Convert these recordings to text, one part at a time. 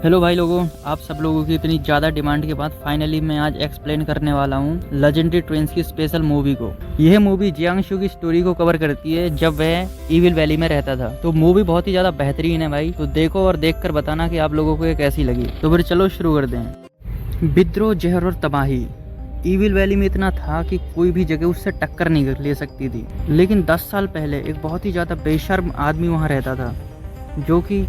Hello भाई लोगों, आप सब लोगों की इतनी ज़्यादा डिमांड के बाद फाइनली मैं आज एक्सप्लेन करने वाला हूँ लेजेंडरी ट्विंस की स्पेशल मूवी को। यह मूवी जियांगशु की स्टोरी को कवर करती है जब वह ईविल वैली में रहता था। तो मूवी बहुत ही ज़्यादा बेहतरीन है भाई, तो देखो और देखकर बताना कि आप लोगों को ये कैसी लगी। तो फिर चलो शुरू कर दें। विद्रोह, जहर और तबाही ईविल वैली में इतना था कि कोई भी जगह उससे टक्कर नहीं ले सकती थी। लेकिन 10 साल पहले एक बहुत ही ज़्यादा बेशर्म आदमी वहाँ रहता था, जो कि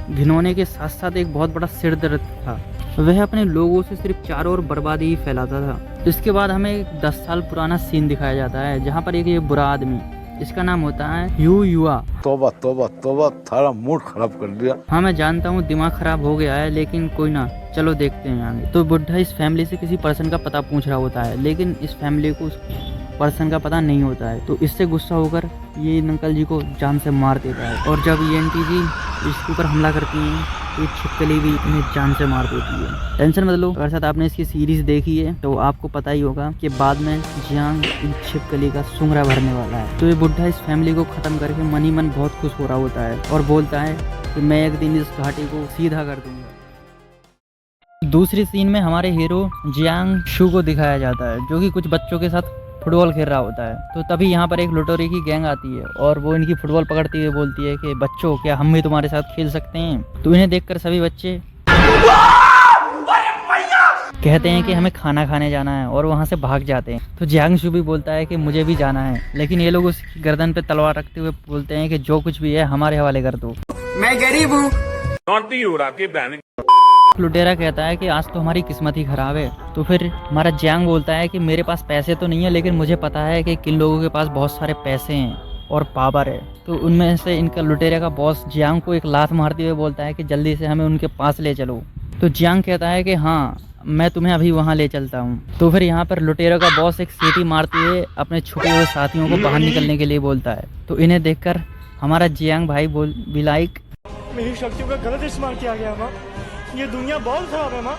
घिनौने के साथ साथ एक बहुत बड़ा सिरदर्द था। वह अपने लोगों से सिर्फ चारों ओर बर्बादी ही फैलाता था। इसके बाद हमें एक 10 साल पुराना सीन दिखाया जाता है जहाँ पर एक ये बुरा आदमी, इसका नाम होता है यू युआ। तोबा तोबा तोबा, थारा मूड खराब कर दिया। हाँ मैं जानता हूँ दिमाग खराब हो गया है, लेकिन कोई ना, चलो देखते हैं आगे। तो बुढ़ा इस फैमिली से किसी पर्सन का पता पूछ रहा होता है, लेकिन इस फैमिली को उस पर्सन का पता नहीं होता है। तो इससे गुस्सा होकर ये अंकल जी को जान से मार देता है। और जब ये आंटी जी इसके ऊपर हमला करती हैं तो ये छिपकली भी इन्हें जान से मार देती है। टेंशन मत लो, अगर साथ आपने इसकी सीरीज देखी है तो आपको पता ही होगा कि बाद में जियांग इन छिपकली का सुंगरा भरने वाला है। तो ये बुढ़ा इस फैमिली को खत्म करके मन ही मन बहुत खुश हो रहा होता है और बोलता है कि मैं एक दिन इस घाटी को सीधा कर दूंगा। दूसरी सीन में हमारे हीरो जियांग शू को दिखाया जाता है, जो कि कुछ बच्चों के साथ फुटबॉल खेल रहा होता है। तो तभी यहाँ पर एक लुटेरे की गैंग आती है और वो इनकी फुटबॉल पकड़ती हुई बोलती है कि बच्चों, क्या हम भी तुम्हारे साथ खेल सकते हैं? तो इन्हें देखकर सभी बच्चे कहते हैं कि हमें खाना खाने जाना है और वहाँ से भाग जाते हैं। तो जियांगशु भी बोलता है कि मुझे भी जाना है, लेकिन ये लोग उसकी गर्दन पे तलवार रखते हुए बोलते हैं कि जो कुछ भी है हमारे हवाले कर दो, मैं गरीब हूँ। लुटेरा कहता है कि आज तो हमारी किस्मत ही खराब है। तो फिर हमारा जियांग बोलता है कि मेरे पास पैसे तो नहीं है, लेकिन मुझे पता है कि किन लोगों के पास बहुत सारे पैसे हैं और पावर है। तो उनमें से इनका लुटेरे का बॉस जियांग को एक लात मारते हुए बोलता है कि जल्दी से हमें उनके पास ले चलो। तो जियांग कहता है कि हाँ, मैं तुम्हें अभी वहाँ ले चलता हूँ। तो फिर यहाँ पर लुटेरा का बॉस एक सीटी मारते हुए अपने छुपे हुए साथियों को बाहर निकलने के लिए बोलता है। तो इन्हें देखकर हमारा जियांग भाई भी लाइक, मेरी शक्तियों का गलत इस्तेमाल किया गया माँ, ये दुनिया बहुत खराब है माँ।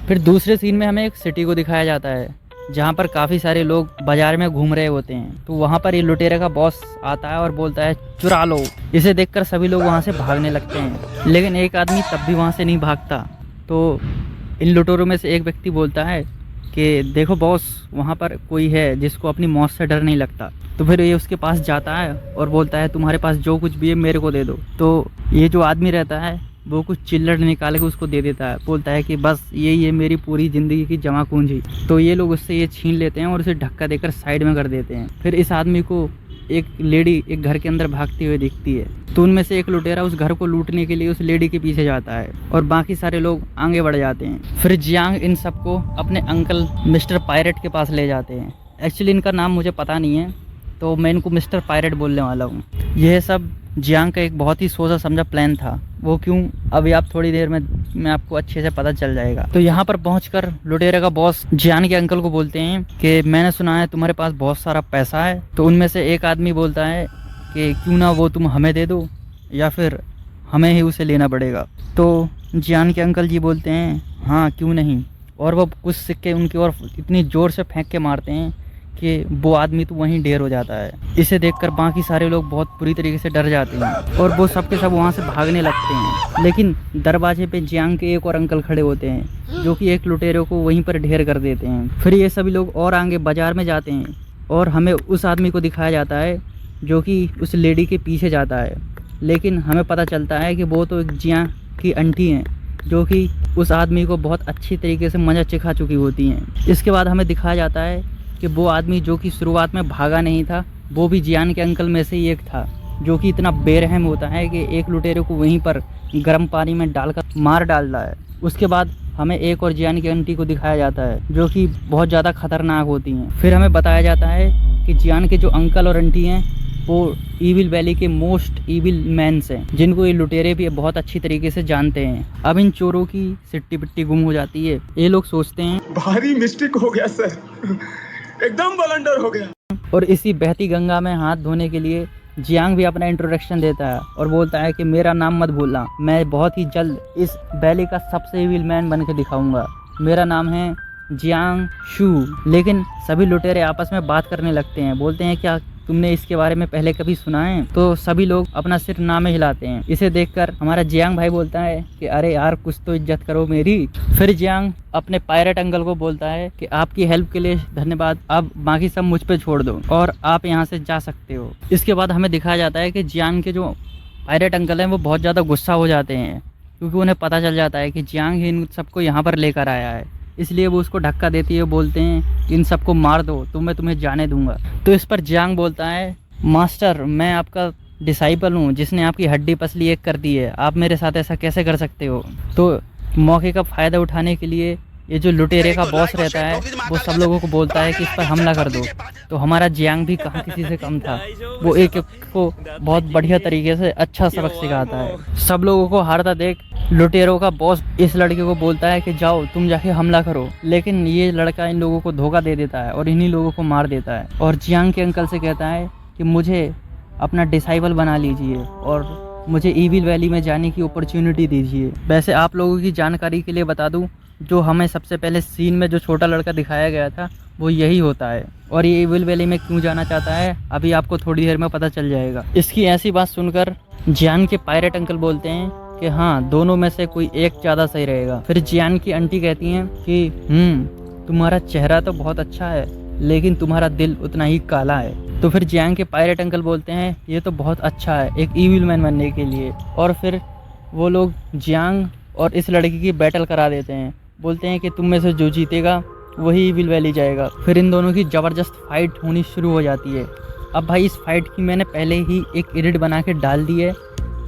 फिर दूसरे सीन में हमें एक सिटी को दिखाया जाता है जहाँ पर काफ़ी सारे लोग बाजार में घूम रहे होते हैं। तो वहाँ पर ये लुटेरे का बॉस आता है और बोलता है चुरा लो। इसे देखकर सभी लोग वहाँ से भागने लगते हैं, लेकिन एक आदमी तब भी वहाँ से नहीं भागता। तो इन लुटेरों में से एक व्यक्ति बोलता है कि देखो बॉस, वहाँ पर कोई है जिसको अपनी मौत से डर नहीं लगता। तो फिर ये उसके पास जाता है और बोलता है तुम्हारे पास जो कुछ भी है मेरे को दे दो। तो ये जो आदमी रहता है वो कुछ चिल्लड़ निकाल के उसको दे देता है, बोलता है कि बस यही है मेरी पूरी ज़िंदगी की जमा पूंजी। तो ये लोग उससे ये छीन लेते हैं और उसे धक्का देकर साइड में कर देते हैं। फिर इस आदमी को एक लेडी एक घर के अंदर भागती हुई दिखती है। तो उनमें से एक लुटेरा उस घर को लूटने के लिए उस लेडी के पीछे जाता है और बाकी सारे लोग आगे बढ़ जाते हैं। फिर जियांग इन सबको अपने अंकल मिस्टर पायरेट के पास ले जाते हैं। एक्चुअली इनका नाम मुझे पता नहीं है, तो मैं इनको मिस्टर पायरेट बोलने वाला हूँ। यह सब जियांग का एक बहुत ही सोचा समझा प्लान था। वो क्यों, अभी आप थोड़ी देर में आपको अच्छे से पता चल जाएगा। तो यहाँ पर पहुंचकर लुटेरे का बॉस जियांग के अंकल को बोलते हैं कि मैंने सुना है तुम्हारे पास बहुत सारा पैसा है। तो उनमें से एक आदमी बोलता है कि क्यों ना वो तुम हमें दे दो या फिर हमें ही उसे लेना पड़ेगा। तो जियांग के अंकल जी बोलते हैं हाँ क्यों नहीं, और वो कुछ सिक्के उनकी ओर इतनी ज़ोर से फेंक के मारते हैं कि वो आदमी तो वहीं ढेर हो जाता है। इसे देखकर बाकी सारे लोग बहुत बुरी तरीके से डर जाते हैं और वो सब के सब वहाँ से भागने लगते हैं। लेकिन दरवाजे पे जियांग के एक और अंकल खड़े होते हैं जो कि एक लुटेरे को वहीं पर ढेर कर देते हैं। फिर ये सभी लोग और आगे बाजार में जाते हैं और हमें उस आदमी को दिखाया जाता है जो कि उस लेडी के पीछे जाता है। लेकिन हमें पता चलता है कि वो तो एक जियांग की आंटी हैं जो कि उस आदमी को बहुत अच्छी तरीके से मजा चिखा चुकी होती हैं। इसके बाद हमें दिखाया जाता है कि वो आदमी जो कि शुरुआत में भागा नहीं था, वो भी जियांग के अंकल में से ही एक था, जो कि इतना बेरहम होता है कि एक लुटेरे को वहीं पर गर्म पानी में डालकर मार डाल रहा है। उसके बाद हमें एक और जियांग की आंटी को दिखाया जाता है जो कि बहुत ज़्यादा खतरनाक होती हैं। फिर हमें बताया जाता है कि जियांग के जो अंकल और आंटी हैं वो ईविल वैली के मोस्ट ईविल मैन्स हैं, जिनको ये लुटेरे भी बहुत अच्छी तरीके से जानते हैं। अब इन चोरों की सिट्टी पिट्टी गुम हो जाती है। ये लोग सोचते हैं भारी मिस्टेक हो गया सर, एकदम बलंडर हो गया। और इसी बहती गंगा में हाथ धोने के लिए जियांग भी अपना इंट्रोडक्शन देता है और बोलता है कि मेरा नाम मत भूलना, मैं बहुत ही जल्द इस वैली का सबसे ईविल मैन बन के दिखाऊंगा। मेरा नाम है जियांग शू। लेकिन सभी लुटेरे आपस में बात करने लगते हैं, बोलते हैं क्या तुमने इसके बारे में पहले कभी सुना है? तो सभी लोग अपना सिर ना में हिलाते हैं। इसे देखकर हमारा जियांग भाई बोलता है कि अरे यार कुछ तो इज्जत करो मेरी। फिर जियांग अपने पायरेट अंकल को बोलता है कि आपकी हेल्प के लिए धन्यवाद, अब बाकी सब मुझ पे छोड़ दो और आप यहाँ से जा सकते हो। इसके बाद हमें दिखाया जाता है कि जियांग के जो पायरेट अंकल हैं वो बहुत ज़्यादा गुस्सा हो जाते हैं, क्योंकि उन्हें पता चल जाता है कि जियांग ही इन सबको यहाँ पर लेकर आया है। इसलिए वो उसको धक्का देती है, बोलते हैं कि इन सबको मार दो तो मैं तुम्हें जाने दूंगा। तो इस पर जियांग बोलता है, मास्टर मैं आपका डिसाइपल हूँ जिसने आपकी हड्डी पसली एक कर दी है, आप मेरे साथ ऐसा कैसे कर सकते हो? तो मौके का फ़ायदा उठाने के लिए ये जो लुटेरे का बॉस रहता है वो सब लोगों को बोलता है कि इस पर हमला कर दो। तो हमारा जियांग भी कहाँ किसी से कम था, वो एक को बहुत बढ़िया तरीके से अच्छा सबक सिखाता है। सब लोगों को हारता देख लुटेरों का बॉस इस लड़के को बोलता है कि जाओ तुम जाके हमला करो, लेकिन ये लड़का इन लोगों को धोखा दे देता है और इन्हीं लोगों को मार देता है। और जियांग के अंकल से कहता है कि मुझे अपना डिसाइबल बना लीजिए और मुझे ईविल वैली में जाने की अपॉर्चुनिटी दीजिए। वैसे आप लोगों की जानकारी के लिए बता दूं, जो हमें सबसे पहले सीन में जो छोटा लड़का दिखाया गया था वो यही होता है, और ये ईविल वैली में क्यों जाना चाहता है अभी आपको थोड़ी देर में पता चल जाएगा। इसकी ऐसी बात सुनकर जियान के पायरेट अंकल बोलते हैं कि हाँ दोनों में से कोई एक ज़्यादा सही रहेगा। फिर जियान की आंटी कहती हैं कि तुम्हारा चेहरा तो बहुत अच्छा है लेकिन तुम्हारा दिल उतना ही काला है। तो फिर जियांग के पायरेट अंकल बोलते हैं ये तो बहुत अच्छा है एक ईविल मैन बनने के लिए। और फिर वो लोग जियांग और इस लड़की की बैटल करा देते हैं, बोलते हैं कि तुम में से जो जीतेगा वही ईविल वैली जाएगा। फिर इन दोनों की ज़बरदस्त फाइट होनी शुरू हो जाती है। अब भाई इस फाइट की मैंने पहले ही एक एडिट बना के डाल दी है,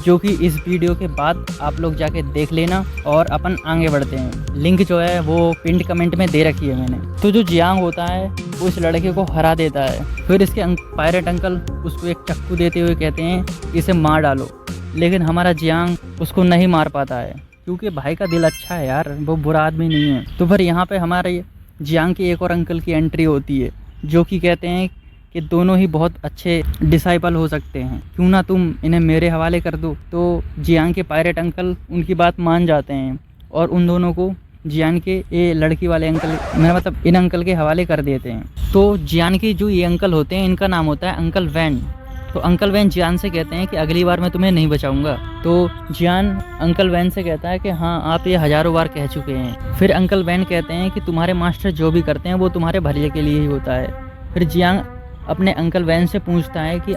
जो कि इस वीडियो के बाद आप लोग जाके देख लेना और अपन आगे बढ़ते हैं। लिंक जो है वो पिंड कमेंट में दे रखी है मैंने। तो जो जियांग होता है वो इस लड़के को हरा देता है। फिर इसके पायरेट अंकल उसको एक चक्कू देते हुए कहते हैं इसे मार डालो, लेकिन हमारा जियांग उसको नहीं मार पाता है क्योंकि भाई का दिल अच्छा है यार, वो बुरा आदमी नहीं है। तो फिर यहाँ पे हमारे जियांग के एक और अंकल की एंट्री होती है, जो कि कहते हैं कि दोनों ही बहुत अच्छे डिसाइपल हो सकते हैं, क्यों ना तुम इन्हें मेरे हवाले कर दो। तो जियांग के पायरेट अंकल उनकी बात मान जाते हैं और उन दोनों को जियान के ये लड़की वाले अंकल, मेरा मतलब इन अंकल के हवाले कर देते हैं। तो जियान के जो ये अंकल होते हैं इनका नाम होता है अंकल वैन। तो अंकल वैन जियान से कहते हैं कि अगली बार मैं तुम्हें नहीं बचाऊंगा। तो जियान अंकल वैन से कहता है कि हाँ आप ये हज़ारों बार कह चुके हैं। फिर अंकल वैन कहते हैं कि तुम्हारे मास्टर जो भी करते हैं वो तुम्हारे भले के लिए ही होता है। फिर जियांग अपने अंकल वैन से पूछता है कि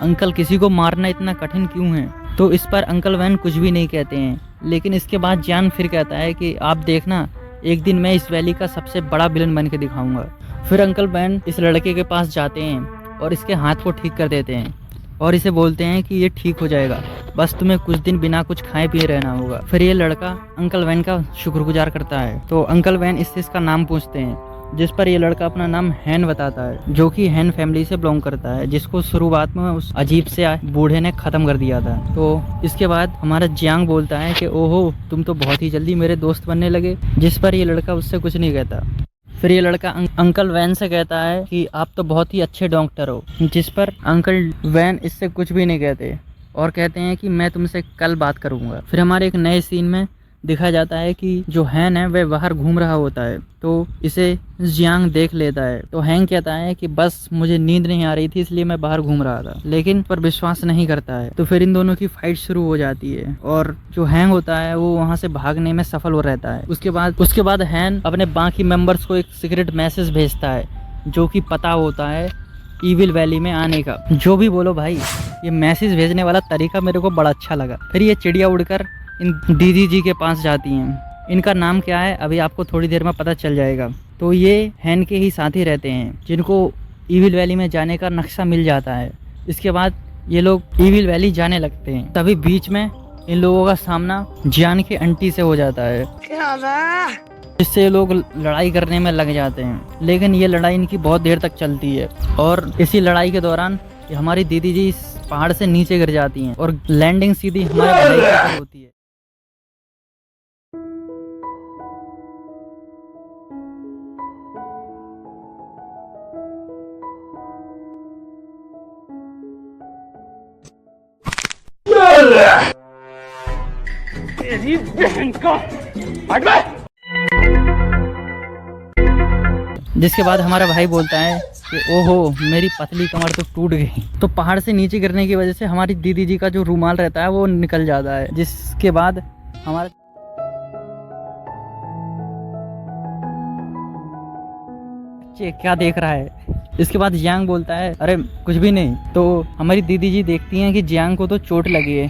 अंकल किसी को मारना इतना कठिन क्यों है? तो इस पर अंकल वैन कुछ भी नहीं कहते हैं। लेकिन इसके बाद जियान फिर कहता है कि आप देखना एक दिन मैं इस वैली का सबसे बड़ा विलन बन के दिखाऊंगा। फिर अंकल वैन इस लड़के के पास जाते हैं और इसके हाथ को ठीक कर देते हैं और इसे बोलते हैं कि ये ठीक हो जाएगा, बस तुम्हें कुछ दिन बिना कुछ खाए पिए रहना होगा। फिर ये लड़का अंकल वैन का शुक्रगुजार करता है। तो अंकल वैन इससे इसका नाम पूछते हैं, जिस पर ये लड़का अपना नाम हैन बताता है, जो कि हैन फैमिली से बिलोंग करता है, जिसको शुरुआत में उस अजीब से बूढ़े ने ख़त्म कर दिया था। तो इसके बाद हमारा जियांग बोलता है कि ओहो तुम तो बहुत ही जल्दी मेरे दोस्त बनने लगे, जिस पर ये लड़का उससे कुछ नहीं कहता। फिर ये लड़का अंकल वैन से कहता है कि आप तो बहुत ही अच्छे डॉक्टर हो, जिस पर अंकल वैन इससे कुछ भी नहीं कहते और कहते हैं कि मैं तुमसे कल बात करूँगा। फिर हमारे एक नए सीन में दिखाया जाता है कि जो हैन है वह बाहर घूम रहा होता है, तो इसे जियांग देख लेता है। तो हैंग कहता है कि बस मुझे नींद नहीं आ रही थी इसलिए मैं बाहर घूम रहा था, लेकिन पर विश्वास नहीं करता है। तो फिर इन दोनों की फाइट शुरू हो जाती है और जो हैंग होता है वो वहाँ से भागने में सफल हो रहता है। उसके बाद हैन अपने बाकी मेंबर्स को एक सीक्रेट मैसेज भेजता है, जो कि पता होता है ईविल वैली में आने का। जो भी बोलो भाई, ये मैसेज भेजने वाला तरीका मेरे को बड़ा अच्छा लगा। फिर ये चिड़िया उड़कर इन दीदी जी के पास जाती हैं। इनका नाम क्या है अभी आपको थोड़ी देर में पता चल जाएगा। तो ये हैन के ही साथी रहते हैं, जिनको ईविल वैली में जाने का नक्शा मिल जाता है। इसके बाद ये लोग ईविल वैली जाने लगते हैं। तभी बीच में इन लोगों का सामना जियान की आंटी से हो जाता है, जिससे ये लोग लड़ाई करने में लग जाते हैं। लेकिन ये लड़ाई इनकी बहुत देर तक चलती है और इसी लड़ाई के दौरान हमारी दीदी जी इस पहाड़ से नीचे गिर जाती हैं और लैंडिंग सीधी हमारे भाई के ऊपर होती है। तेरी बहन का जिसके बाद हमारा भाई बोलता है कि ओहो मेरी पतली कमर तो टूट गई। तो पहाड़ से नीचे गिरने की वजह से हमारी दीदी जी का जो रूमाल रहता है वो निकल जाता है। जिसके बाद हमारा क्या देख रहा है। इसके बाद जियांग बोलता है अरे कुछ भी नहीं। तो हमारी दीदी जी देखती हैं कि जियांग को तो चोट लगी है,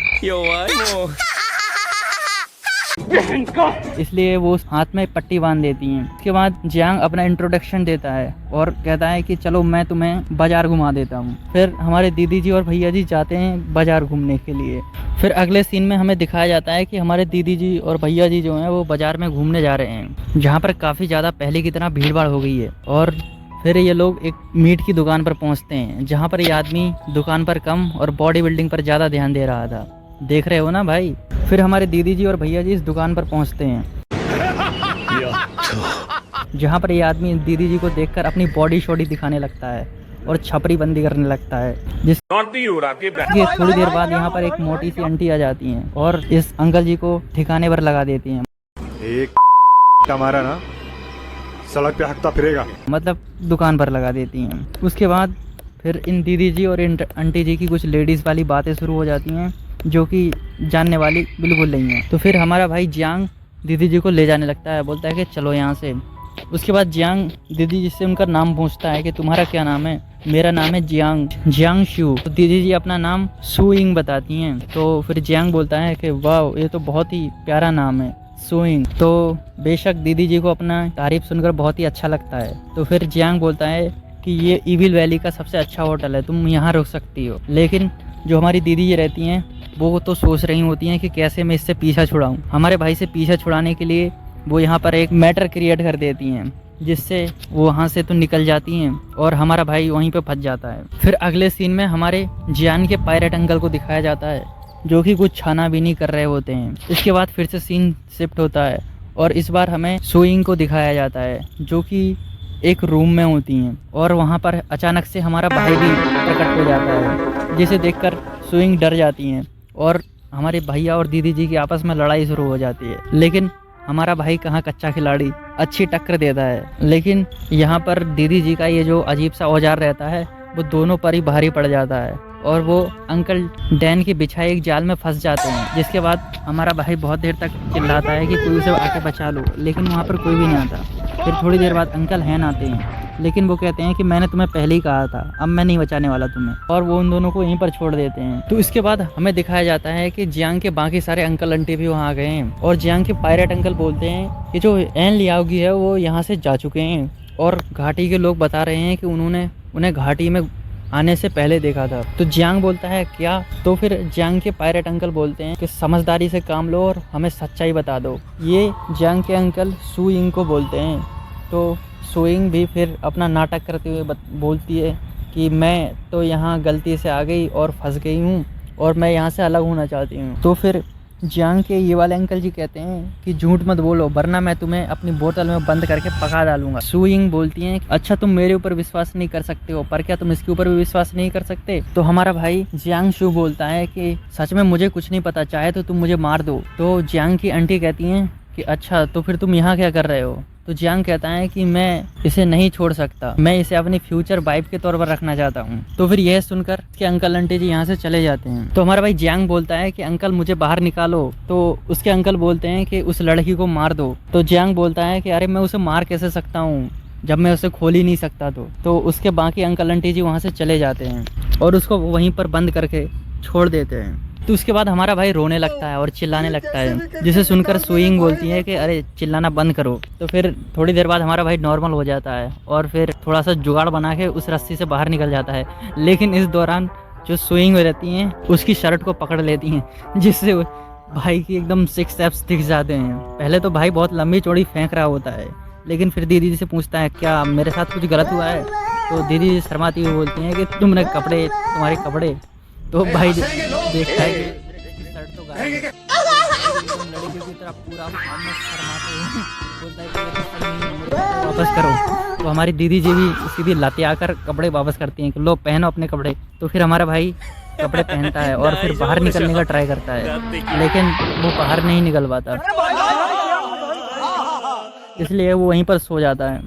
इसलिए वो हाथ में पट्टी बांध देती हैं। उसके बाद जियांग अपना इंट्रोडक्शन देता है और कहता है कि चलो मैं तुम्हें बाजार घुमा देता हूँ। फिर हमारे दीदी जी और भैया जी जाते हैं बाजार घूमने के लिए। फिर अगले सीन में हमें दिखाया जाता है कि हमारे दीदी जी और भैया जी जो हैं वो बाजार में घूमने जा रहे हैं, जहाँ पर काफ़ी ज़्यादा पहले की तरह भीड़ भाड़ हो गई है। और फिर ये लोग एक मीट की दुकान पर पहुँचते हैं, जहाँ पर ये आदमी दुकान पर कम और बॉडी बिल्डिंग पर ज़्यादा ध्यान दे रहा था। देख रहे हो ना भाई। फिर हमारे दीदी जी और भैया जी इस दुकान पर पहुंचते हैं, जहां पर ये आदमी दीदी जी को देखकर अपनी बॉडी शॉडी दिखाने लगता है और छपरी बंदी करने लगता है। जिसके थोड़ी देर बाद यहाँ पर एक मोटी सी आंटी आ जाती हैं और इस अंकल जी को ठिकाने पर लगा देती हैं। एक हमारा ना सड़क पे हकता फिरेगा, मतलब दुकान पर लगा देती हैं। उसके बाद फिर इन दीदी जी और इन आंटी जी की कुछ लेडीज़ वाली बातें शुरू हो जाती हैं, जो कि जानने वाली बिल्कुल नहीं है। तो फिर हमारा भाई जियांग दीदी जी को ले जाने लगता है, बोलता है कि चलो यहाँ से। उसके बाद जियांग दीदी जी से उनका नाम पूछता है कि तुम्हारा क्या नाम है। मेरा नाम है जियांग शू। तो दीदी जी अपना नाम सुइंग बताती हैं। तो फिर जियांग बोलता है कि वाह ये तो बहुत ही प्यारा नाम है सुइंग। तो बेशक दीदी जी को अपना तारीफ सुनकर बहुत ही अच्छा लगता है। तो फिर जियांग बोलता है कि ये ईविल वैली का सबसे अच्छा होटल है, तुम यहाँ रुक सकती हो। लेकिन जो हमारी दीदी जी रहती हैं वो तो सोच रही होती हैं कि कैसे मैं इससे पीछा छुड़ाऊं। हमारे भाई से पीछा छुड़ाने के लिए वो यहाँ पर एक मैटर क्रिएट कर देती हैं, जिससे वो वहाँ से तो निकल जाती हैं और हमारा भाई वहीं पे फंस जाता है। फिर अगले सीन में हमारे जियान के पायरेट अंकल को दिखाया जाता है, जो कि कुछ छाना भी नहीं कर रहे होते हैं। इसके बाद फिर से सीन शिफ्ट होता है और इस बार हमें सुइंग को दिखाया जाता है, जो कि एक रूम में होती हैं। और वहाँ पर अचानक से हमारा भाई भी प्रकट हो जाता है, जिसे देखकर सुइंग डर जाती हैं और हमारे भैया और दीदी जी की आपस में लड़ाई शुरू हो जाती है। लेकिन हमारा भाई कहाँ कच्चा खिलाड़ी, अच्छी टक्कर देता है। लेकिन यहाँ पर दीदी जी का ये जो अजीब सा औजार रहता है वो दोनों पर ही भारी पड़ जाता है और वो अंकल डैन के बिछाए एक जाल में फंस जाते हैं। जिसके बाद हमारा भाई बहुत देर तक चिल्लाता है कि कोई उसे आके बचा लो, लेकिन वहाँ पर कोई भी नहीं आता। फिर थोड़ी देर बाद अंकल हैन आते हैं, लेकिन वो कहते हैं कि मैंने तुम्हें पहले ही कहा था, अब मैं नहीं बचाने वाला तुम्हें, और वो उन दोनों को यहीं पर छोड़ देते हैं। तो इसके बाद हमें दिखाया जाता है कि जियांग के बाकी सारे अंकल आंटी भी वहाँ आ गए हैं और जियांग के पायरेट अंकल बोलते हैं कि जो एन लियाओगी है वो यहाँ से जा चुके हैं और घाटी के लोग बता रहे हैं कि उन्होंने उन्हें घाटी में आने से पहले देखा था। तो जियांग बोलता है क्या? तो फिर जियांग के पायरेट अंकल बोलते हैं कि समझदारी से काम लो और हमें सच्चाई बता दो। ये जियांग के अंकल सुइंग को बोलते हैं। तो सुइंग भी फिर अपना नाटक करते हुए बोलती है कि मैं तो यहाँ गलती से आ गई और फंस गई हूँ और मैं यहाँ से अलग होना चाहती हूँ। तो फिर जियांग के ये वाले अंकल जी कहते हैं कि झूठ मत बोलो, वरना मैं तुम्हें अपनी बोतल में बंद करके पका डालूंगा। सुइंग बोलती हैं अच्छा तुम मेरे ऊपर विश्वास नहीं कर सकते हो, पर क्या तुम इसके ऊपर भी विश्वास नहीं कर सकते? तो हमारा भाई जियांग शू बोलता है कि सच में मुझे कुछ नहीं पता, चाहे तो तुम मुझे मार दो। तो जियांग की आंटी कहती हैं कि अच्छा तो फिर तुम यहाँ क्या कर रहे हो? तो जियांग कहता है कि मैं इसे नहीं छोड़ सकता, मैं इसे अपनी फ्यूचर वाइफ के तौर पर रखना चाहता हूँ। तो फिर यह सुनकर उसके अंकल आंटी जी यहाँ से चले जाते हैं। तो हमारा भाई जियांग बोलता है कि अंकल मुझे बाहर निकालो। तो उसके अंकल बोलते हैं कि उस लड़की को मार दो। तो जियांग बोलता है कि अरे मैं उसे मार कैसे सकता हूँ जब मैं उसे खोल ही नहीं सकता। तो उसके बाकी अंकल आंटी जी वहाँ से चले जाते हैं और उसको वहीं पर बंद करके छोड़ देते हैं। तो उसके बाद हमारा भाई रोने लगता है और चिल्लाने लगता है, जिसे सुनकर सुइंग बोलती है कि अरे चिल्लाना बंद करो। तो फिर थोड़ी देर बाद हमारा भाई नॉर्मल हो जाता है और फिर थोड़ा सा जुगाड़ बना के उस रस्सी से बाहर निकल जाता है। लेकिन इस दौरान जो सुइंग रहती हैं उसकी शर्ट को पकड़ लेती हैं, जिससे भाई की एकदम 6 एब्स दिख जाते हैं। पहले तो भाई बहुत लंबी चौड़ी फेंक रहा होता है, लेकिन फिर दीदी से पूछता है क्या मेरे साथ कुछ गलत हुआ है? तो दीदी शर्माती हुई बोलती हैं कि तुम्हारे कपड़े। तो भाई देखता है कि शर्ट तो गायब है। लड़कियों की तरफ पूरा शर्माते हुए बोलता है कि वापस करो। तो हमारी दीदी जी भी सीधी लाते आकर कपड़े वापस करती हैं कि लो पहनो अपने कपड़े। तो फिर हमारा भाई कपड़े पहनता है और फिर बाहर निकलने का ट्राई करता है, लेकिन वो बाहर नहीं निकल पाता, इसलिए वो वहीं पर सो जाता है।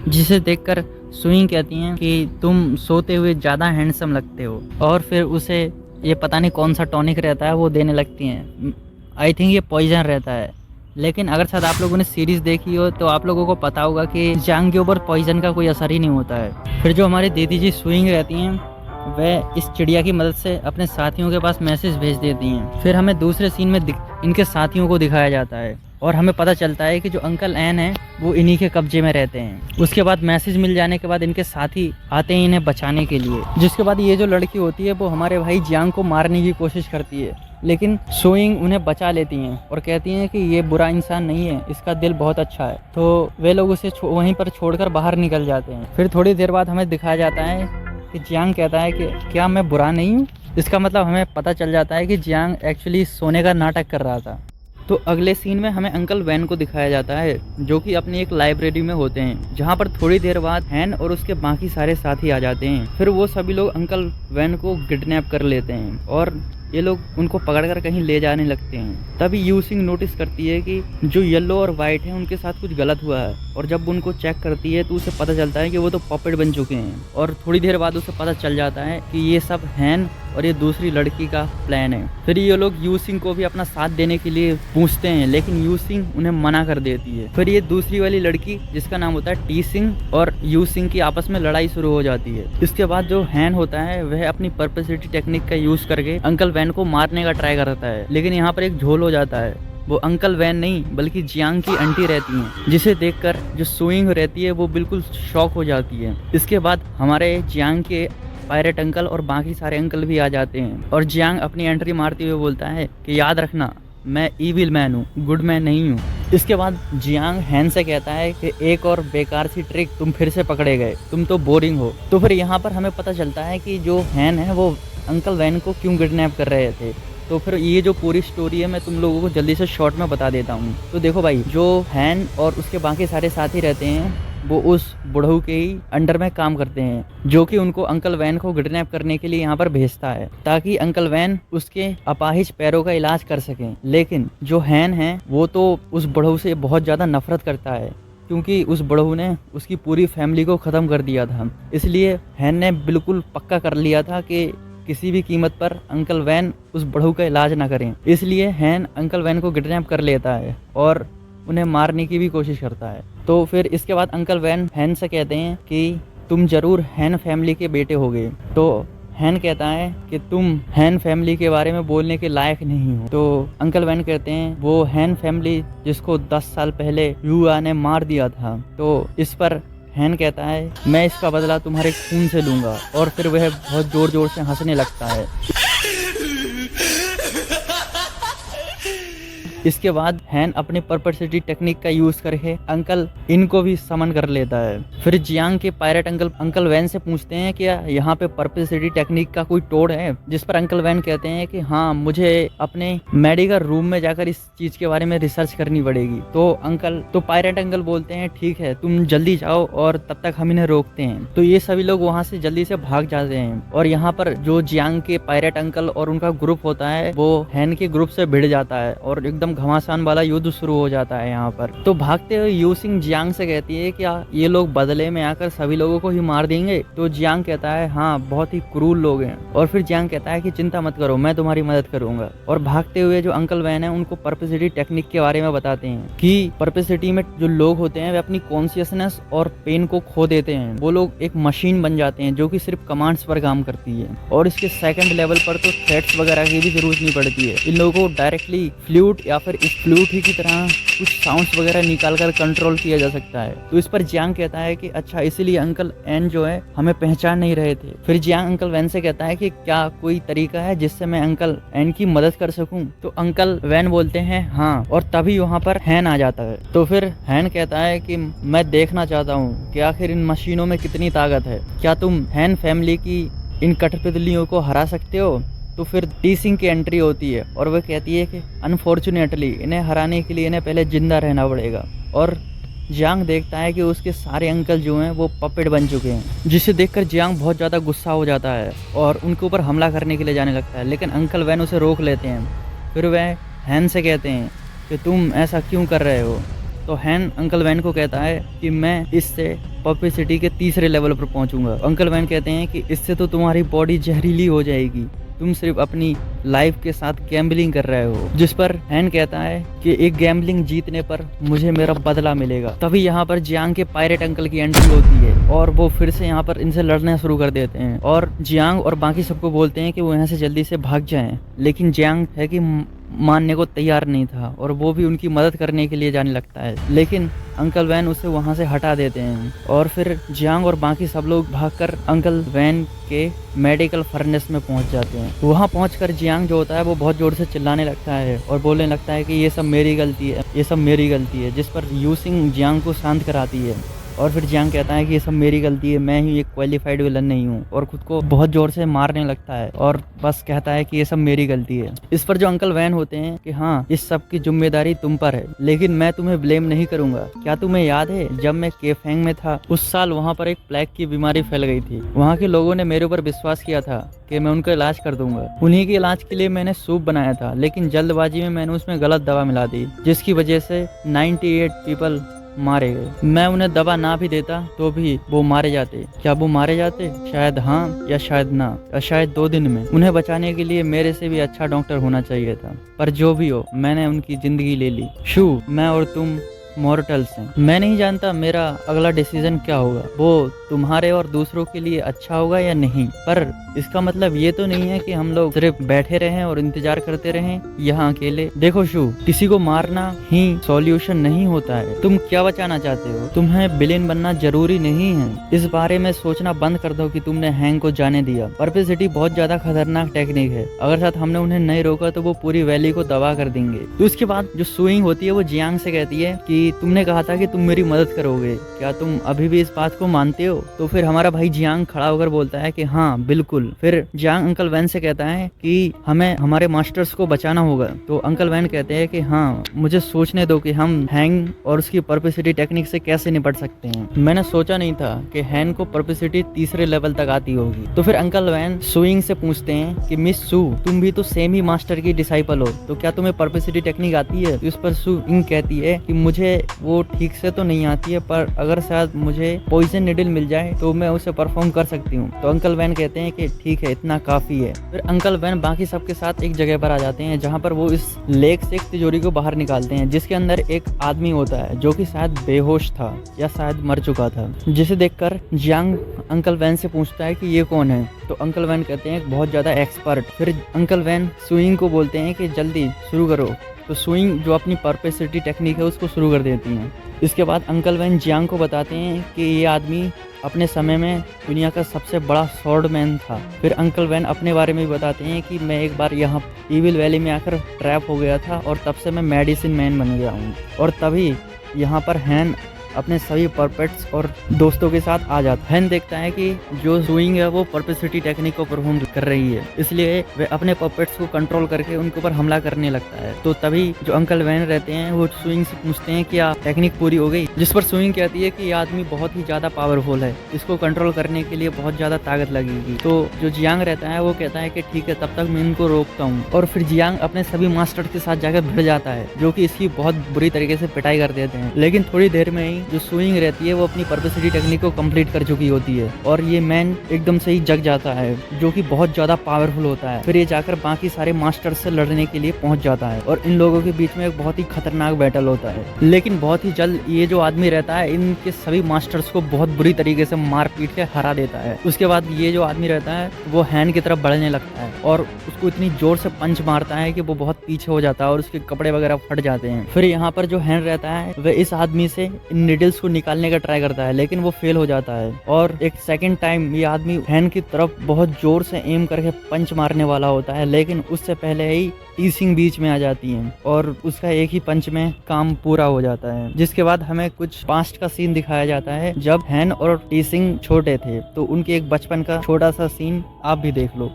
जिसे देखकर सुइंग कहती हैं कि तुम सोते हुए ज़्यादा हैंडसम लगते हो, और फिर उसे ये पता नहीं कौन सा टॉनिक रहता है वो देने लगती हैं। आई थिंक ये पॉइजन रहता है, लेकिन अगर शायद आप लोगों ने सीरीज़ देखी हो तो आप लोगों को पता होगा कि जियांग के ऊपर पॉइजन का कोई असर ही नहीं होता है। फिर जो हमारी दीदी जी सुइंग रहती हैं वह इस चिड़िया की मदद से अपने साथियों के पास मैसेज भेज देती हैं। फिर हमें दूसरे सीन में इनके साथियों को दिखाया जाता है और हमें पता चलता है कि जो अंकल एन है वो इन्हीं के कब्जे में रहते हैं। उसके बाद मैसेज मिल जाने के बाद इनके साथी आते हैं इन्हें बचाने के लिए, जिसके बाद ये जो लड़की होती है वो हमारे भाई जियांग को मारने की कोशिश करती है, लेकिन सुइंग उन्हें बचा लेती हैं और कहती हैं कि ये बुरा इंसान नहीं है, इसका दिल बहुत अच्छा है। तो वे लोग उसे वहीं पर छोड़कर बाहर निकल जाते हैं। फिर थोड़ी देर बाद हमें दिखाया जाता है कि जियांग कहता है कि क्या मैं बुरा नहीं हूँ। इसका मतलब हमें पता चल जाता है कि जियांग एक्चुअली सोने का नाटक कर रहा था। तो अगले सीन में हमें अंकल वैन को दिखाया जाता है जो कि अपनी एक लाइब्रेरी में होते हैं, जहाँ पर थोड़ी देर बाद हैन और उसके बाकी सारे साथी आ जाते हैं। फिर वो सभी लोग अंकल वैन को किडनैप कर लेते हैं और ये लोग उनको पकड़कर कहीं ले जाने लगते हैं। तभी यूसिंग नोटिस करती है कि जो येलो और वाइट है उनके साथ कुछ गलत हुआ है, और जब उनको चेक करती है तो उसे पता चलता है कि वो तो पपेट बन चुके हैं। और थोड़ी देर बाद उसे पता चल जाता है कि ये सब हैन और ये दूसरी लड़की का प्लान है। फिर ये लोग यूसिंग को भी अपना साथ देने के लिए पूछते हैं, लेकिन यूसिंग उन्हें मना कर देती है। फिर ये दूसरी वाली लड़की जिसका नाम होता है टी सिंग और यूसिंग की आपस में लड़ाई शुरू हो जाती है। इसके बाद जो हैन होता है वह अपनी परपेसिटी टेक्निक का यूज करके अंकल वैन को मारने का ट्राई करता है, लेकिन यहाँ पर एक झोल हो जाता है। वो अंकल वैन नहीं बल्कि जियांग की आंटी रहती हैं, जिसे देखकर जो सुइंग रहती है वो बिल्कुल शॉक हो जाती है। इसके बाद हमारे जियांग के पायरेट अंकल और बाकी सारे अंकल भी आ जाते हैं और जियांग अपनी एंट्री मारते हुए बोलता है कि याद रखना मैं ईविल मैन हूँ, गुड मैन नहीं हूँ। इसके बाद जियांग हैन से कहता है कि एक और बेकार सी ट्रिक, तुम फिर से पकड़े गए, तुम तो बोरिंग हो। तो फिर यहाँ पर हमें पता चलता है कि जो हैन है वो अंकल वैन को क्यों किडनैप कर रहे थे। तो फिर ये जो पूरी स्टोरी है मैं तुम लोगों को जल्दी से शॉर्ट में बता देता हूँ। तो देखो भाई, जो हैन और उसके बाकी सारे साथी रहते हैं वो उस बुढ़ऊ के ही अंडर में काम करते हैं, जो कि उनको अंकल वैन को किडनैप करने के लिए यहाँ पर भेजता है ताकि अंकल वैन उसके अपाहिज पैरों का इलाज कर सकें। लेकिन जो हैन है वो तो उस बुढ़ऊ से बहुत ज़्यादा नफरत करता है, क्योंकि उस बुढ़ऊ ने उसकी पूरी फैमिली को ख़त्म कर दिया था। इसलिए हैन ने बिल्कुल पक्का कर लिया था कि किसी भी कीमत पर अंकल वैन उस बुढ़ऊ का इलाज ना करें। इसलिए हैन अंकल वैन को किडनैप कर लेता है और उन्हें मारने की भी कोशिश करता है। तो फिर इसके बाद अंकल वैन हैन से कहते हैं कि तुम जरूर हैन फैमिली के बेटे होगे। तो हैन कहता है कि तुम हैन फैमिली के बारे में बोलने के लायक नहीं हो। तो अंकल वैन कहते हैं वो हैन फैमिली जिसको 10 साल पहले युआ ने मार दिया था। तो इस पर हैन कहता है मैं इसका बदला तुम्हारे खून से लूंगा, और फिर वह बहुत जोर जोर से हंसने लगता है। इसके बाद हैन अपनी परपेसिटी टेक्निक का यूज करके अंकल इनको भी समन कर लेता है। फिर जियांग के पायरेट अंकल वैन से पूछते हैं कि यहाँ पे परपेसिटी टेक्निक का कोई तोड़ है, जिस पर अंकल वैन कहते हैं कि हाँ, मुझे अपने मेडिकल रूम में जाकर इस चीज के बारे में रिसर्च करनी पड़ेगी। तो पायरेट अंकल बोलते हैं ठीक है, तुम जल्दी जाओ और तब तक हम इन्हें रोकते हैं। तो ये सभी लोग वहाँ से जल्दी से भाग जाते हैं और यहाँ पर जो जियांग के पायरेट अंकल और उनका ग्रुप होता है वो हैन के ग्रुप से भिड़ जाता है और एकदम घमासान वाला युद्ध शुरू हो जाता है यहाँ पर। तो भागते हुए यूसिंग जियांग से कहती है कि ये लोग बदले में आकर सभी लोगों को ही मार देंगे। तो जियांग कहता है हाँ, बहुत ही क्रूर लोग हैं। और फिर जियांग कहता है कि चिंता मत करो, मैं तुम्हारी मदद करूंगा। और भागते हुए जो अंकल वैन है उनको परपेसिटी टेक्निक के बारे में बताते हैं कि परपेसिटी में जो लोग होते हैं वे अपनी कॉन्शियसनेस और पेन को खो देते हैं। वो लोग एक मशीन बन जाते हैं जो कि सिर्फ कमांड्स पर काम करती है, और इसके सेकंड लेवल पर तो थ्रेट्स वगैरह की भी जरूरत नहीं पड़ती है। इन लोगों को डायरेक्टली फ्लूट या फिर इस फ्लूट ही की तरह कुछ साउंड्स वगैरह निकाल कर कंट्रोल किया जा सकता है। तो इस पर जियांग कहता है कि अच्छा, इसीलिए अंकल एन जो है हमें पहचान नहीं रहे थे। फिर जियांग अंकल वैन से कहता है कि क्या कोई तरीका है जिससे मैं अंकल एन की मदद कर सकूं। तो अंकल वैन बोलते हैं हाँ, और तभी वहाँ पर हैन आ जाता है। तो फिर हैन कहता है कि मैं देखना चाहता हूँ कि आखिर इन मशीनों में कितनी ताकत है, क्या तुम हैन फैमिली की इन कठपुतलियों को हरा सकते हो। तो फिर टी सिंह की एंट्री होती है और वह कहती है कि अनफॉर्चुनेटली इन्हें हराने के लिए इन्हें पहले जिंदा रहना पड़ेगा। और जियांग देखता है कि उसके सारे अंकल जो हैं वो पपेट बन चुके हैं, जिसे देखकर जियांग बहुत ज़्यादा गुस्सा हो जाता है और उनके ऊपर हमला करने के लिए जाने लगता है, लेकिन अंकल वैन उसे रोक लेते हैं। फिर वह हैन से कहते हैं कि तुम ऐसा क्यों कर रहे हो। तो हैन अंकल वैन को कहता है कि मैं इससे पब्लिसिटी के तीसरे लेवल पर पहुंचूंगा। अंकल वैन कहते हैं कि इससे तो तुम्हारी बॉडी जहरीली हो जाएगी, तुम सिर्फ अपनी लाइफ के साथ गैम्बलिंग कर रहे हो। जिस पर हैन कहता है कि एक गैम्बलिंग जीतने पर मुझे मेरा बदला मिलेगा। तभी यहाँ पर जियांग के पायरेट अंकल की एंट्री होती है और वो फिर से यहाँ पर इनसे लड़ना शुरू कर देते हैं और जियांग और बाकी सबको बोलते हैं कि वो यहाँ से जल्दी से भाग जाएं। लेकिन जियांग है कि मानने को तैयार नहीं था और वो भी उनकी मदद करने के लिए जाने लगता है, लेकिन अंकल वैन उसे वहां से हटा देते हैं और फिर जियांग और बाकी सब लोग भागकर अंकल वैन के मेडिकल फर्नेस में पहुंच जाते हैं। वहां पहुंचकर जियांग जो होता है वो बहुत जोर से चिल्लाने लगता है और बोलने लगता है कि ये सब मेरी गलती है, ये सब मेरी गलती है। जिस पर यूसिंग जियांग को शांत कराती है और फिर जियांग कहता है कि ये सब मेरी गलती है, मैं ही एक क्वालिफाइड विलन नहीं हूँ और खुद को बहुत जोर से मारने लगता है और बस कहता है कि ये सब मेरी गलती है। इस पर जो अंकल वैन होते हैं कि हाँ, इस सब की जिम्मेदारी तुम पर है, लेकिन मैं तुम्हें ब्लेम नहीं करूंगा। क्या तुम्हें याद है जब मैं केफेंग में था उस साल वहाँ पर एक प्लेग की बीमारी फैल गई थी। वहाँ के लोगों ने मेरे ऊपर विश्वास किया था कि मैं उनका इलाज कर दूंगा। उन्हीं के इलाज के लिए मैंने सूप बनाया था, लेकिन जल्दबाजी में मैंने उसमें गलत दवा मिला दी, जिसकी वजह से 98 पीपल मारे गए। मैं उन्हें दवा ना भी देता तो भी वो मारे जाते। क्या वो मारे जाते? शायद हाँ या शायद ना, या शायद 2 दिन में। उन्हें बचाने के लिए मेरे से भी अच्छा डॉक्टर होना चाहिए था, पर जो भी हो मैंने उनकी जिंदगी ले ली। शू, मैं और तुम मॉर्टल्स हैं। मैं नहीं जानता मेरा अगला डिसीजन क्या होगा, वो तुम्हारे और दूसरों के लिए अच्छा होगा या नहीं, पर इसका मतलब ये तो नहीं है कि हम लोग सिर्फ बैठे रहें और इंतजार करते रहें यहाँ अकेले। देखो शू, किसी को मारना ही सॉल्यूशन नहीं होता है। तुम क्या बचाना चाहते हो? तुम्हें विलेन बनना जरूरी नहीं है। इस बारे में सोचना बंद कर दो कि तुमने हैंग को जाने दिया। पर्पेसिटी बहुत ज्यादा खतरनाक टेक्निक है, अगर साथ हमने उन्हें नहीं रोका तो वो पूरी वैली को तबाह कर देंगे। तो उसके बाद जो सुइंग होती है वो जियांग से कहती है कि तुमने कहा था कि तुम मेरी मदद करोगे, क्या तुम अभी भी इस बात को मानते हो? तो फिर हमारा भाई जियांग खड़ा होकर बोलता है कि हाँ बिल्कुल। फिर जियांग अंकल वैन से कहता है कि हमें हमारे मास्टर्स को बचाना होगा। तो अंकल वैन कहते हैं कि हाँ, मुझे सोचने दो कि हम हैंग और उसकी पर्पेसिटी टेक्निक से कैसे निपट सकते हैं। मैंने सोचा नहीं था कि हैंग को पर्पेसिटी तीसरे लेवल तक आती होगी। तो फिर अंकल वैन सुइंग से पूछते हैं कि मिस सू, तुम भी तो सेम ही मास्टर की डिसाइपल हो, तो क्या तुम्हें पर्पेसिटी टेक्निक आती है? इस पर सुइंग कहती है कि मुझे वो ठीक से तो नहीं आती है, पर अगर शायद मुझे पॉइजन निडल मिल जाए तो मैं उसे परफॉर्म कर सकती हूँ। तो अंकल वैन कहते हैं कि ठीक है, इतना काफी है। फिर अंकल वैन बाकी सबके साथ एक जगह पर आ जाते हैं जहाँ पर वो इस लेक से एक तिजोरी को बाहर निकालते हैं, जिसके अंदर एक आदमी होता है जो कि शायद बेहोश था या शायद मर चुका था, जिसे देखकर जियांग अंकल वैन से पूछता है कि ये कौन है? तो अंकल वैन कहते हैं बहुत ज्यादा एक्सपर्ट। फिर अंकल वैन सुइंग को बोलते हैं कि जल्दी शुरू करो। तो सुइंग जो अपनी पर्पेसिटी टेक्निक है उसको शुरू कर देती हैं। इसके बाद अंकल वैन जियांग को बताते हैं कि ये आदमी अपने समय में दुनिया का सबसे बड़ा स्वॉर्डमैन था। फिर अंकल वैन अपने बारे में भी बताते हैं कि मैं एक बार यहाँ इविल वैली में आकर ट्रैप हो गया था और तब से मैं मेडिसिन मैन बन गया हूँ, और तभी यहाँ पर हैन अपने सभी परपेट्स और दोस्तों के साथ आ जाता है। हैन देखता है कि जो सुइंग है वो पर्पेसिटी टेक्निक को परफॉर्म कर रही है, इसलिए वे अपने परपेट्स को कंट्रोल करके उनके ऊपर हमला करने लगता है। तो तभी जो अंकल वैन रहते हैं वो सुइंग से पूछते हैं क्या टेक्निक पूरी हो गई? जिस पर सुइंग कहती है कि ये आदमी बहुत ही ज्यादा पावरफुल है, इसको कंट्रोल करने के लिए बहुत ज्यादा ताकत लगेगी। तो जो जियांग रहता है वो कहता है कि ठीक है, तब तक मैं इनको रोकता हूँ। और फिर जियांग अपने सभी मास्टर के साथ जाकर भिड़ जाता है, जो कि इसकी बहुत बुरी तरीके से पिटाई कर देते हैं। लेकिन थोड़ी देर में ही जो सुइंग रहती है वो अपनी पर्पेसिटी टेक्निक को कंप्लीट कर चुकी होती है और ये मैन एकदम से ही जग जाता है, जो कि बहुत ज्यादा पावरफुल होता है। फिर ये जाकर बाकी सारे मास्टर से लड़ने के लिए पहुंच जाता है और इन लोगों के बीच में एक बहुत ही खतरनाक बैटल होता है। लेकिन बहुत ही जल्द ये जो आदमी रहता है इनके सभी मास्टर्स को बहुत बुरी तरीके से मार पीट के हरा देता है। उसके बाद ये जो आदमी रहता है वो हैंड की तरफ बढ़ने लगता है और उसको इतनी जोर से पंच मारता है कि वो बहुत पीछे हो जाता है और उसके कपड़े वगैरह फट जाते हैं। फिर यहाँ पर जो हैंड रहता है वह इस आदमी से इन निडल्स को निकालने का ट्राई करता है, लेकिन वो फेल हो जाता है और एक सेकंड टाइम ये आदमी हैंड की तरफ बहुत जोर से एम करके पंच मारने वाला होता है, लेकिन उससे पहले ही टीसिंग बीच में आ जाती है और उसका एक ही पंच में काम पूरा हो जाता है। जिसके बाद हमें कुछ पास्ट का सीन दिखाया जाता है जब हैन और टीसिंग छोटे थे, तो उनके एक बचपन का छोटा सा सीन आप भी देख लो।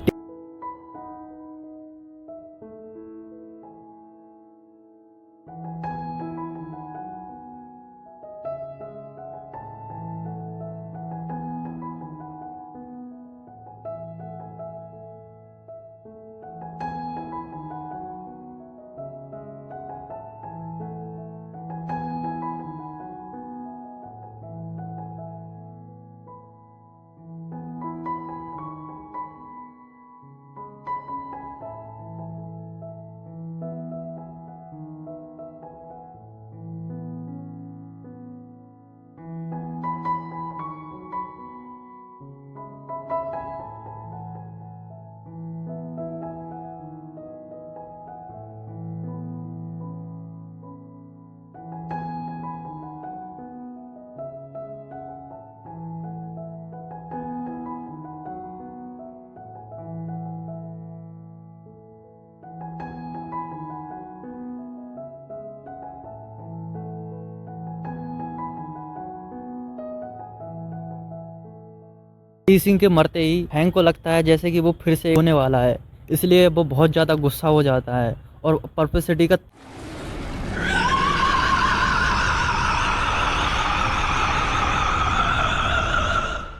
टी सिंह के मरते ही हैंक को लगता है जैसे कि वो फिर से होने वाला है, इसलिए वो बहुत ज़्यादा गुस्सा हो जाता है और परप्लेक्सिटी का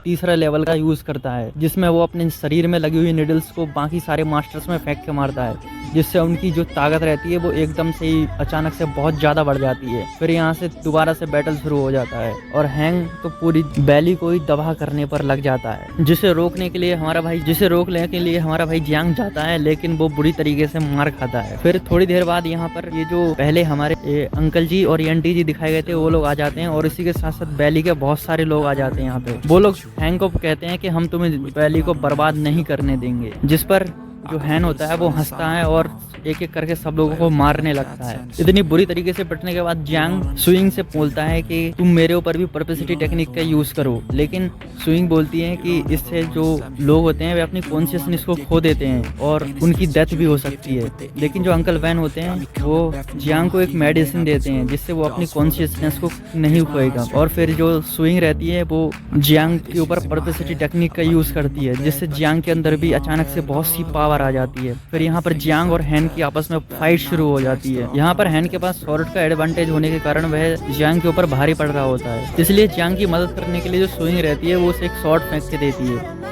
तीसरा लेवल का यूज़ करता है, जिसमें वो अपने शरीर में लगी हुई निडल्स को बाकी सारे मास्टर्स में फेंक के मारता है, जिससे उनकी जो ताकत रहती है वो एकदम से ही अचानक से बहुत ज़्यादा बढ़ जाती है। फिर यहाँ से दोबारा से बैटल शुरू हो जाता है और हैंग तो पूरी बैली को ही तबाह करने पर लग जाता है, जिसे रोकने के लिए हमारा भाई जियांग जाता है, लेकिन वो बुरी तरीके से मार खाता है। फिर थोड़ी देर बाद यहाँ पर ये जो पहले हमारे अंकल जी और आंटी जी दिखाए गए थे वो लोग आ जाते हैं और इसी के साथ साथ बैली के बहुत सारे लोग आ जाते हैं यहाँ पे। वो लोग हैंग को कहते हैं कि हम तुम्हें बैली को बर्बाद नहीं करने देंगे, जिस पर जो हैन होता है वो हंसता है और एक एक करके सब लोगों को मारने लगता है। इतनी बुरी तरीके से पिटने के बाद जियांग सुइंग से बोलता है कि तुम मेरे ऊपर भी परप्लेक्सिटी टेक्निक का यूज करो, लेकिन सुइंग बोलती है कि इससे जो लोग होते हैं वे अपनी कॉन्शियसनेस को खो देते हैं और उनकी डेथ भी हो सकती है। लेकिन जो अंकल वैन होते हैं वो जियांग को एक मेडिसिन देते हैं जिससे वो अपनी कॉन्शियसनेस को नहीं खोएगा, और फिर जो सुइंग रहती है वो जियांग के ऊपर परप्लेक्सिटी टेक्निक का यूज करती है, जिससे जियांग के अंदर भी अचानक से बहुत सी पावर आ जाती है। फिर यहाँ पर जियांग और हैन की आपस में फाइट शुरू हो जाती है। यहाँ पर हैन के पास स्वॉर्ड का एडवांटेज होने के कारण वह जियांग के ऊपर भारी पड़ रहा होता है, इसलिए जियांग की मदद करने के लिए जो सुइंग रहती है वो उसे एक स्वॉर्ड फेंक के देती है।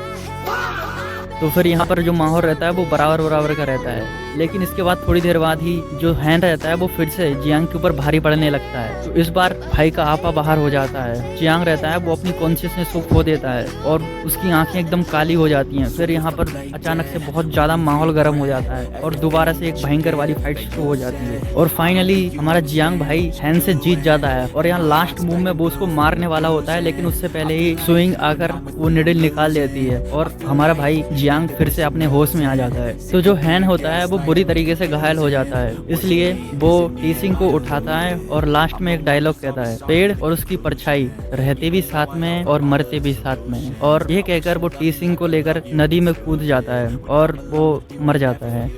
तो फिर यहाँ पर जो माहौल रहता है वो बराबर का रहता है, लेकिन इसके बाद थोड़ी देर बाद ही जो हैन रहता है वो फिर से जियांग के ऊपर भारी पड़ने लगता है। तो इस बार भाई का आपा बाहर हो जाता है। जियांग रहता है वो अपनी कॉन्शियसनेस को खो देता है और उसकी आंखें एकदम काली हो जाती हैं। फिर यहाँ पर अचानक से बहुत ज़्यादा माहौल गर्म हो जाता है और दोबारा से एक भयंकर वाली फाइट शुरू हो जाती है और फाइनली हमारा जियांग भाई हैन से जीत जाता है और यहाँ लास्ट मूव में वो उसको मारने वाला होता है, लेकिन उससे पहले ही सुइंग आकर वो निडल निकाल देती है और हमारा भाई जियांग फिर से अपने होश में आ जाता है। तो जो हैन होता है वो बुरी तरीके से घायल हो जाता है, इसलिए वो टी सिंह को उठाता है और लास्ट में एक डायलॉग कहता है, पेड़ और उसकी परछाई रहते भी साथ में और मरते भी साथ में, और ये कहकर वो टी सिंह को लेकर नदी में कूद जाता है और वो मर जाता है।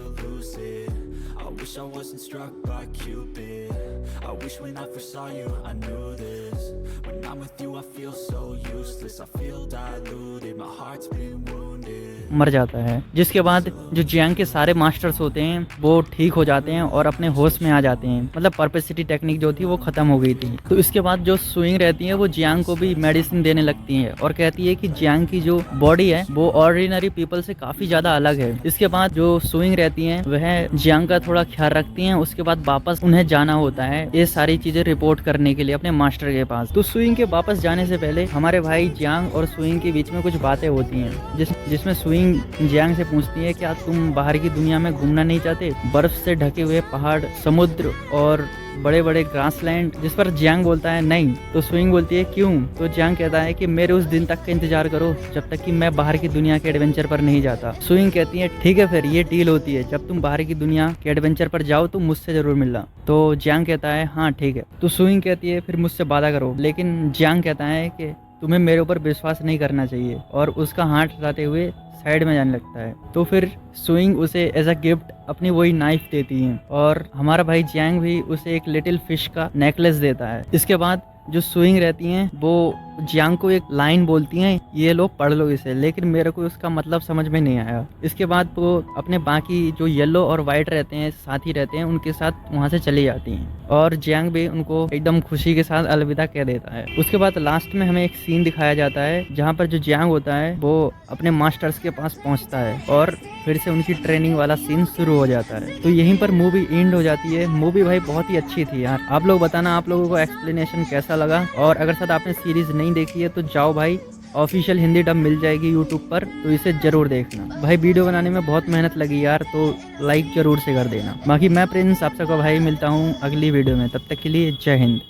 मर जाता है, जिसके बाद जो जियांग के सारे मास्टर्स होते हैं वो ठीक हो जाते हैं और अपने होश में आ जाते हैं, मतलब परप्लेक्सिटी टेक्निक जो थी वो खत्म हो गई थी। तो इसके बाद जो सुइंग रहती है वो जियांग को भी मेडिसिन देने लगती है और कहती है कि जियांग की जो बॉडी है वो ऑर्डिनरी पीपल से काफी ज्यादा अलग है। इसके बाद जो सुइंग रहती है वह जियांग का थोड़ा ख्याल रखती है। उसके बाद वापस उन्हें जाना होता है ये सारी चीजें रिपोर्ट करने के लिए अपने मास्टर के पास। तो सुइंग के वापस जाने से पहले हमारे भाई जियांग और सुइंग के बीच में कुछ बातें होती हैं, जिसमें सुइंग जियांग से पूछती है क्या तुम बाहर की दुनिया में घूमना नहीं चाहते, बर्फ से ढके हुए पहाड़, समुद्र और बड़े बड़े ग्रासलैंड, जिस पर जियांग बोलता है नहीं। तो सुइंग बोलती है क्यों? तो जियांग कहता है कि मेरे उस दिन तक का इंतजार करो जब तक कि मैं बाहर की दुनिया के एडवेंचर पर नहीं जाता। सुइंग कहती है ठीक है, फिर ये डील होती है, जब तुम बाहर की दुनिया के एडवेंचर पर जाओ तो मुझसे जरूर मिलना। तो जियांग कहता है हाँ ठीक है। तो सुइंग कहती है फिर मुझसे वादा करो, लेकिन जियांग कहता है कि तुम्हें मेरे ऊपर विश्वास नहीं करना चाहिए और उसका हाथ हटाते हुए साइड में जाने लगता है। तो फिर सुइंग उसे एज अ गिफ्ट अपनी वही नाइफ देती है और हमारा भाई जियांग भी उसे एक लिटिल फिश का नेकलेस देता है। इसके बाद जो सुइंग रहती हैं वो जियांग को एक लाइन बोलती हैं, ये लो पढ़ लो इसे, लेकिन मेरे को उसका मतलब समझ में नहीं आया। इसके बाद वो अपने बाकी जो येलो और वाइट रहते हैं साथी रहते हैं उनके साथ वहाँ से चली जाती हैं और जियांग भी उनको एकदम खुशी के साथ अलविदा कह देता है। उसके बाद लास्ट में हमें एक सीन दिखाया जाता है जहाँ पर जो जियांग होता है वो अपने मास्टर्स के पास पहुँचता है और फिर से उनकी ट्रेनिंग वाला सीन शुरू हो जाता है। तो यहीं पर मूवी एंड हो जाती है। मूवी भाई बहुत ही अच्छी थी यार। आप लोग बताना आप लोगों को एक्सप्लेनेशन कैसा लगा, और अगर साथ आपने सीरीज नहीं देखी है तो जाओ भाई, ऑफिशियल हिंदी डब मिल जाएगी यूट्यूब पर, तो इसे जरूर देखना। भाई वीडियो बनाने में बहुत मेहनत लगी यार, तो लाइक जरूर से कर देना। बाकी मैं प्रिंस आप सबका भाई मिलता हूँ अगली वीडियो में, तब तक के लिए जय हिंद।